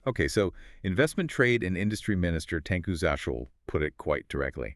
Okay, so Investment Trade and Industry Minister Tengku Zashul put it quite directly.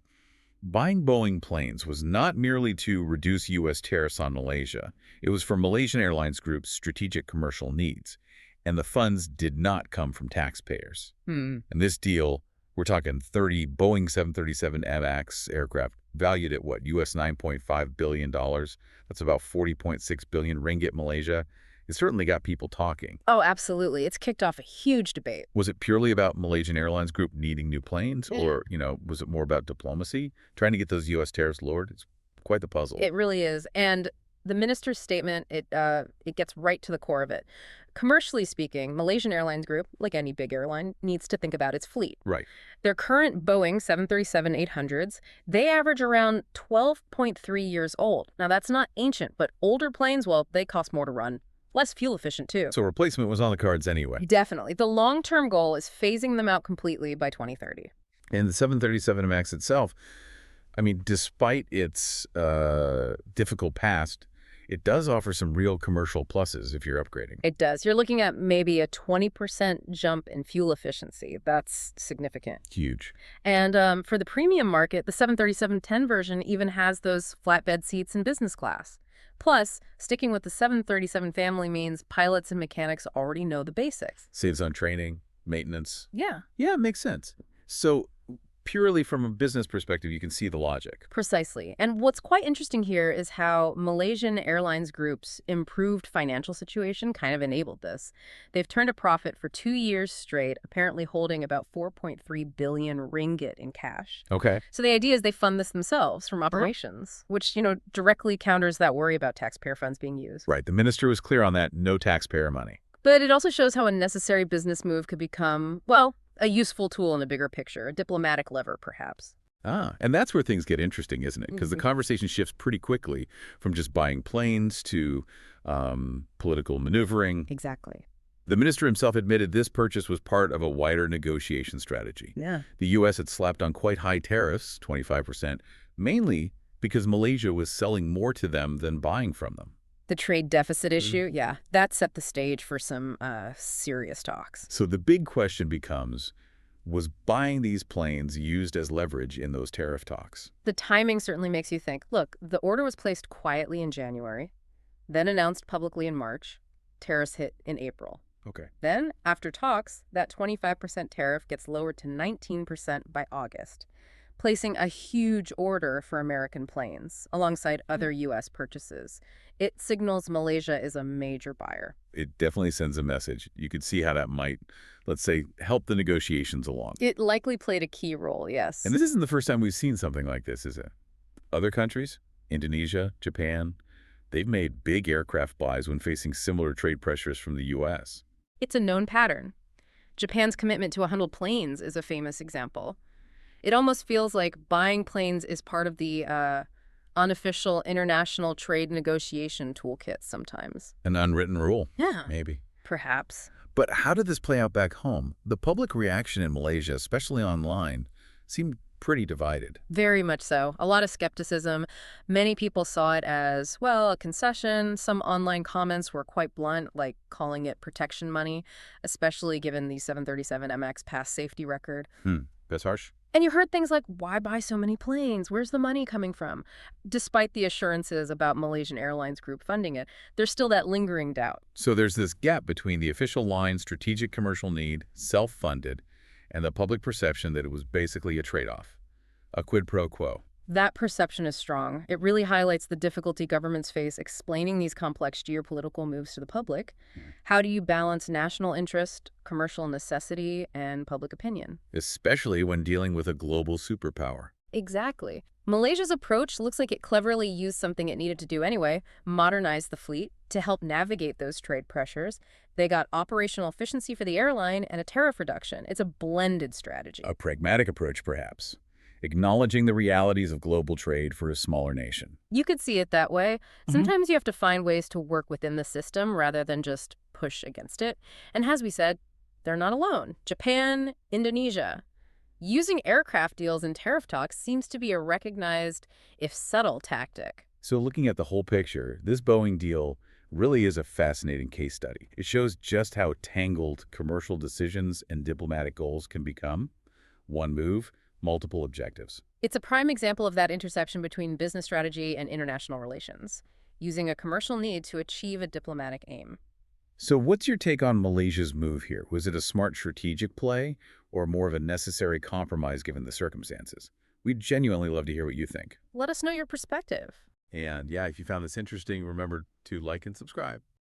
Buying Boeing planes was not merely to reduce U.S. tariffs on Malaysia. It was for Malaysian Airlines Group's strategic commercial needs. And the funds did not come from taxpayers. Hmm. And this deal, we're talking 30 Boeing 737 MAX aircraft valued at what, US $9.5 billion? That's about 40.6 billion ringgit Malaysia. It certainly got people talking. Oh, absolutely. It's kicked off a huge debate. Was it purely about Malaysian Airlines Group needing new planes? Eh. Or, was it more about diplomacy? Trying to get those U.S. tariffs lowered? It's quite the puzzle. It really is. And the minister's statement, it gets right to the core of it. Commercially speaking, Malaysian Airlines Group, like any big airline, needs to think about its fleet. Right. Their current Boeing 737-800s, they average around 12.3 years old. Now, that's not ancient, but older planes, well, they cost more to run. Less fuel efficient, too. So replacement was on the cards anyway. Definitely. The long-term goal is phasing them out completely by 2030. And the 737 MAX itself, despite its difficult past, it does offer some real commercial pluses if you're upgrading. It does. You're looking at maybe a 20% jump in fuel efficiency. That's significant. Huge. And for the premium market, the 737-10 version even has those flatbed seats in business class. Plus, sticking with the 737 family means pilots and mechanics already know the basics. Saves on training, maintenance. Yeah. Yeah, it makes sense. So purely from a business perspective, you can see the logic. Precisely. And what's quite interesting here is how Malaysian Airlines Group's improved financial situation kind of enabled this. They've turned a profit for 2 years straight, apparently holding about 4.3 billion ringgit in cash. Okay. So the idea is they fund this themselves from operations, which, directly counters that worry about taxpayer funds being used. Right. The minister was clear on that. No taxpayer money. But it also shows how a necessary business move could become, well, a useful tool in a bigger picture, a diplomatic lever, perhaps. And that's where things get interesting, isn't it? Because the conversation shifts pretty quickly from just buying planes to political maneuvering. Exactly. The minister himself admitted this purchase was part of a wider negotiation strategy. Yeah. The U.S. had slapped on quite high tariffs, 25%, mainly because Malaysia was selling more to them than buying from them. The trade deficit issue, yeah, that set the stage for some serious talks. So the big question becomes, was buying these planes used as leverage in those tariff talks? The timing certainly makes you think, look, the order was placed quietly in January, then announced publicly in March, tariffs hit in April. Okay. Then, after talks, that 25% tariff gets lowered to 19% by August, placing a huge order for American planes alongside other U.S. purchases. It signals Malaysia is a major buyer. It definitely sends a message. You could see how that might, let's say, help the negotiations along. It likely played a key role, yes. And this isn't the first time we've seen something like this, is it? Other countries, Indonesia, Japan, they've made big aircraft buys when facing similar trade pressures from the U.S. It's a known pattern. Japan's commitment to 100 planes is a famous example. It almost feels like buying planes is part of the unofficial international trade negotiation toolkit sometimes. An unwritten rule. Yeah. Maybe. Perhaps. But how did this play out back home? The public reaction in Malaysia, especially online, seemed pretty divided. Very much so. A lot of skepticism. Many people saw it as, well, a concession. Some online comments were quite blunt, like calling it protection money, especially given the 737 MX past safety record. That's harsh. And you heard things like, why buy so many planes? Where's the money coming from? Despite the assurances about Malaysian Airlines Group funding it, there's still that lingering doubt. So there's this gap between the official line strategic commercial need, self-funded, and the public perception that it was basically a trade-off, a quid pro quo. That perception is strong. It really highlights the difficulty governments face explaining these complex geopolitical moves to the public. How do you balance national interest, commercial necessity, and public opinion? Especially when dealing with a global superpower. Exactly. Malaysia's approach looks like it cleverly used something it needed to do anyway, modernize the fleet to help navigate those trade pressures. They got operational efficiency for the airline and a tariff reduction. It's a blended strategy. A pragmatic approach, perhaps. Acknowledging the realities of global trade for a smaller nation. You could see it that way. Sometimes you have to find ways to work within the system rather than just push against it. And as we said, they're not alone. Japan, Indonesia. Using aircraft deals in tariff talks seems to be a recognized, if subtle, tactic. So looking at the whole picture, this Boeing deal really is a fascinating case study. It shows just how tangled commercial decisions and diplomatic goals can become. One move, multiple objectives. It's a prime example of that intersection between business strategy and international relations, using a commercial need to achieve a diplomatic aim. So what's your take on Malaysia's move here? Was it a smart strategic play or more of a necessary compromise given the circumstances? We'd genuinely love to hear what you think. Let us know your perspective. And yeah, if you found this interesting, remember to like and subscribe.